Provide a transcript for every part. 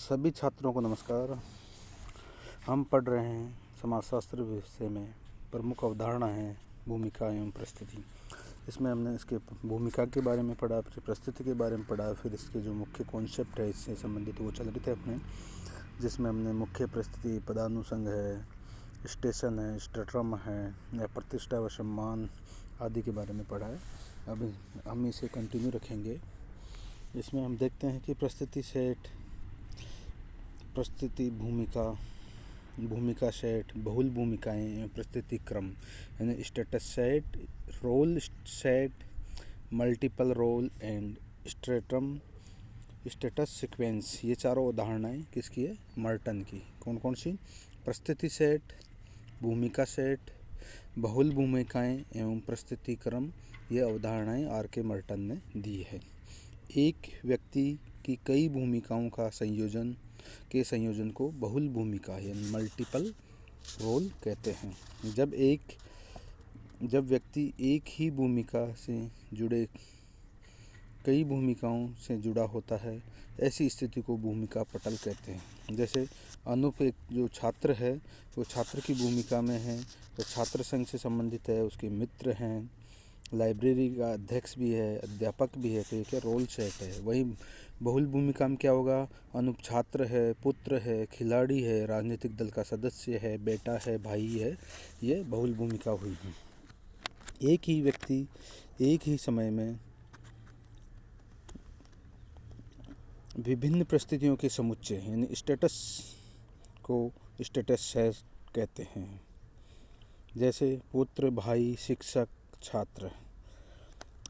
सभी छात्रों को नमस्कार। हम पढ़ रहे हैं समाजशास्त्र विषय में प्रमुख अवधारणा है भूमिका एवं परिस्थिति। इसमें हमने इसके भूमिका के बारे में पढ़ा, फिर परिस्थिति के बारे में पढ़ा, फिर इसके जो मुख्य कॉन्सेप्ट है इससे संबंधित वो चल रहे थे अपने, जिसमें हमने मुख्य परिस्थिति, पदानुसंग है, स्टेशन है, स्टेट्रम है या प्रतिष्ठा व सम्मान आदि के बारे में पढ़ा है। अभी हम इसे कंटिन्यू रखेंगे। इसमें हम देखते हैं कि परिस्थिति सेट, परिस्थिति भूमिका, भूमिका सेट, बहुल भूमिकाएं एवं परिस्थिति क्रम, यानी status set, role set, multiple role and stratum, status sequence. ये चारों उदाहरणाएं किसकी है? मर्टन की। कौन कौन सी? परिस्थिति सेट, भूमिका सेट, बहुल भूमिकाएं एवं परिस्थिति क्रम। ये अवधारणाएं आर.के. मर्टन ने दी है। एक व्यक्ति की कई भूमिकाओं का संयोजन को बहुल भूमिका यानी मल्टीपल रोल कहते हैं। जब व्यक्ति एक ही भूमिका से जुड़े कई भूमिकाओं से जुड़ा होता है, ऐसी स्थिति को भूमिका पटल कहते हैं। जैसे अनूप एक जो छात्र है वो छात्र की भूमिका में है, तो छात्र संघ से संबंधित है, उसके मित्र हैं, लाइब्रेरी का अध्यक्ष भी है, अध्यापक भी है, तो ये क्या रोल सेट है। वही बहुल भूमिका में क्या होगा? अनूप छात्र है, पुत्र है, खिलाड़ी है, राजनीतिक दल का सदस्य है, बेटा है, भाई है। ये बहुल भूमिका हुई है। एक ही व्यक्ति एक ही समय में विभिन्न परिस्थितियों के समुच्चय यानी स्टेटस को स्टेटस सेट कहते हैं। जैसे पुत्र, भाई, शिक्षक, छात्र।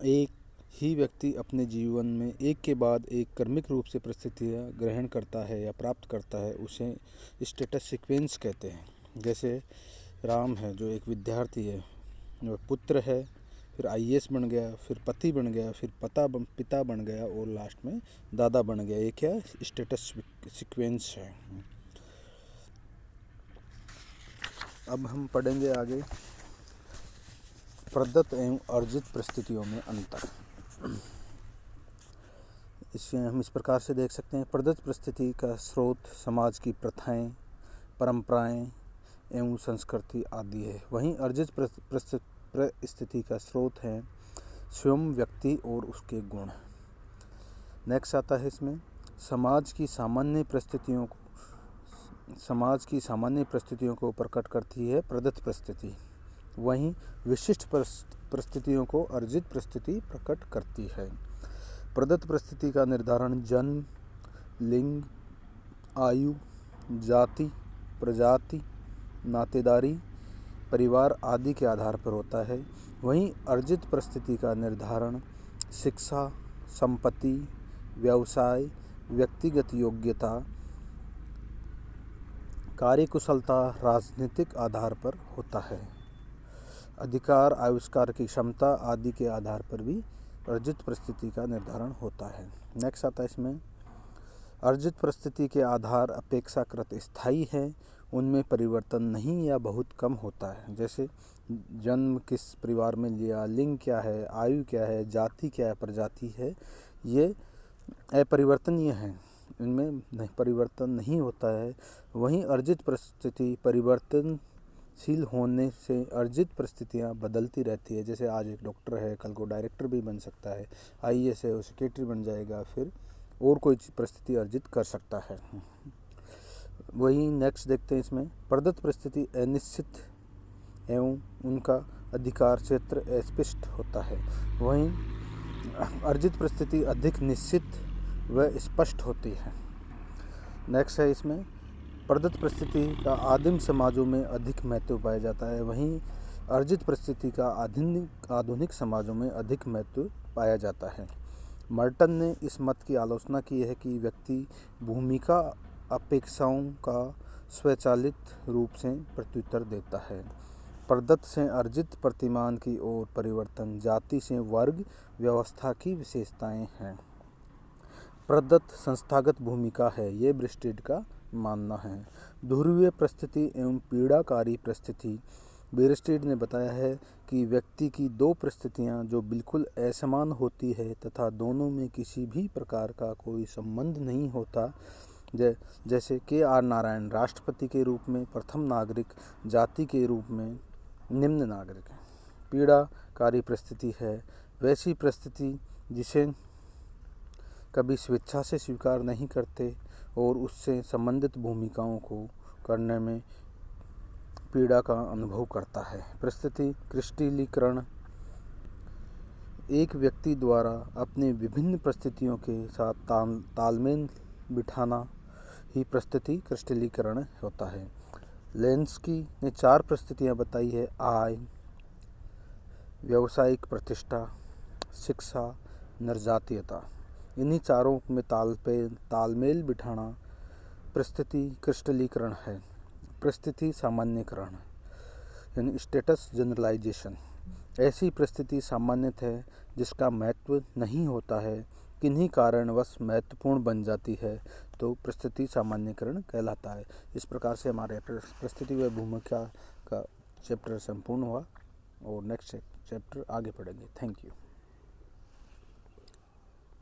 एक ही व्यक्ति अपने जीवन में एक के बाद एक क्रमिक रूप से परिस्थितियाँ ग्रहण करता है या प्राप्त करता है, उसे स्टेटस सीक्वेंस कहते हैं। जैसे राम है जो एक विद्यार्थी है, जो पुत्र है, फिर आईएएस बन गया, फिर पति बन गया, फिर पिता बन गया और लास्ट में दादा बन गया। ये क्या स्टेटस सीक्वेंस है। अब हम पढ़ेंगे आगे प्रदत्त एवं अर्जित परिस्थितियों में अंतर। इसे हम इस प्रकार से देख सकते हैं। प्रदत्त परिस्थिति का स्रोत समाज की प्रथाएं, परंपराएं एवं संस्कृति आदि है। वहीं अर्जित परिस्थिति का स्रोत है स्वयं व्यक्ति और उसके गुण। नेक्स्ट आता है इसमें समाज की सामान्य परिस्थितियों को प्रकट करती है प्रदत्त परिस्थिति। वहीं विशिष्ट परिस्थितियों को अर्जित परिस्थिति प्रकट करती है। प्रदत्त परिस्थिति का निर्धारण जन्म, लिंग, आयु, जाति, प्रजाति, नातेदारी, परिवार आदि के आधार पर होता है। वहीं अर्जित परिस्थिति का निर्धारण शिक्षा, संपत्ति, व्यवसाय, व्यक्तिगत योग्यता, कार्यकुशलता, राजनीतिक आधार पर होता है। अधिकार, आविष्कार की क्षमता आदि के आधार पर भी अर्जित परिस्थिति का निर्धारण होता है। नेक्स्ट आता है इसमें अर्जित परिस्थिति के आधार अपेक्षाकृत स्थायी है, उनमें परिवर्तन नहीं या बहुत कम होता है। जैसे जन्म किस परिवार में लिया, लिंग क्या है, आयु क्या है, जाति क्या है, प्रजाति है, ये अपरिवर्तनीय है, इनमें परिवर्तन नहीं होता है। वहीं अर्जित परिस्थिति परिवर्तनशील होने से अर्जित परिस्थितियाँ बदलती रहती है। जैसे आज एक डॉक्टर है, कल को डायरेक्टर भी बन सकता है, आईएएस है वो सेक्रेटरी बन जाएगा, फिर और कोई परिस्थिति अर्जित कर सकता है। वहीं नेक्स्ट देखते हैं इसमें प्रदत्त परिस्थिति अनिश्चित एवं उनका अधिकार क्षेत्र अस्पष्ट होता है। वहीं अर्जित परिस्थिति अधिक निश्चित व स्पष्ट होती है। नेक्स्ट है इसमें प्रदत्त परिस्थिति का आदिम समाजों में अधिक महत्व पाया जाता है। वहीं अर्जित परिस्थिति का आधुनिक समाजों में अधिक महत्व पाया जाता है। मर्टन ने इस मत की आलोचना की है कि व्यक्ति भूमिका अपेक्षाओं का स्वचालित रूप से प्रत्युत्तर देता है। प्रदत्त से अर्जित प्रतिमान की ओर परिवर्तन जाति से वर्ग व्यवस्था की विशेषताएं हैं। प्रदत्त संस्थागत भूमिका है, ये ब्रिस्टेड का मानना है। ध्रुवीय परिस्थिति एवं पीड़ाकारी परिस्थिति। ब्रिस्टेड ने बताया है कि व्यक्ति की दो परिस्थितियां जो बिल्कुल असमान होती है तथा दोनों में किसी भी प्रकार का कोई संबंध नहीं होता, जैसे KR नारायण राष्ट्रपति के रूप में, प्रथम नागरिक, जाति के रूप में, निम्न नागरिक। पीड़ाकारी परिस्थिति है वैसी परिस्थिति जिसे कभी स्वेच्छा से स्वीकार नहीं करते और उससे संबंधित भूमिकाओं को करने में पीड़ा का अनुभव करता है। परिस्थिति क्रिस्टलीकरण एक व्यक्ति द्वारा अपनी विभिन्न परिस्थितियों के साथ तालमेल बिठाना ही परिस्थिति क्रिस्टलीकरण होता है। लेंस्की ने 4 परिस्थितियां बताई है: आय, व्यावसायिक प्रतिष्ठा, शिक्षा, निर्जातीयता। इन्हीं चारों में तालमेल बिठाना परिस्थिति क्रिस्टलीकरण है। परिस्थिति सामान्यीकरण यानी स्टेटस जनरलाइजेशन ऐसी परिस्थिति सामान्यतः है जिसका महत्व नहीं होता है, किन्हीं कारणवश महत्वपूर्ण बन जाती है, तो परिस्थिति सामान्यीकरण कहलाता है। इस प्रकार से हमारे परिस्थिति व भूमिका का चैप्टर संपूर्ण हुआ और नेक्स्ट चैप्टर आगे पढ़ेंगे। Thank you.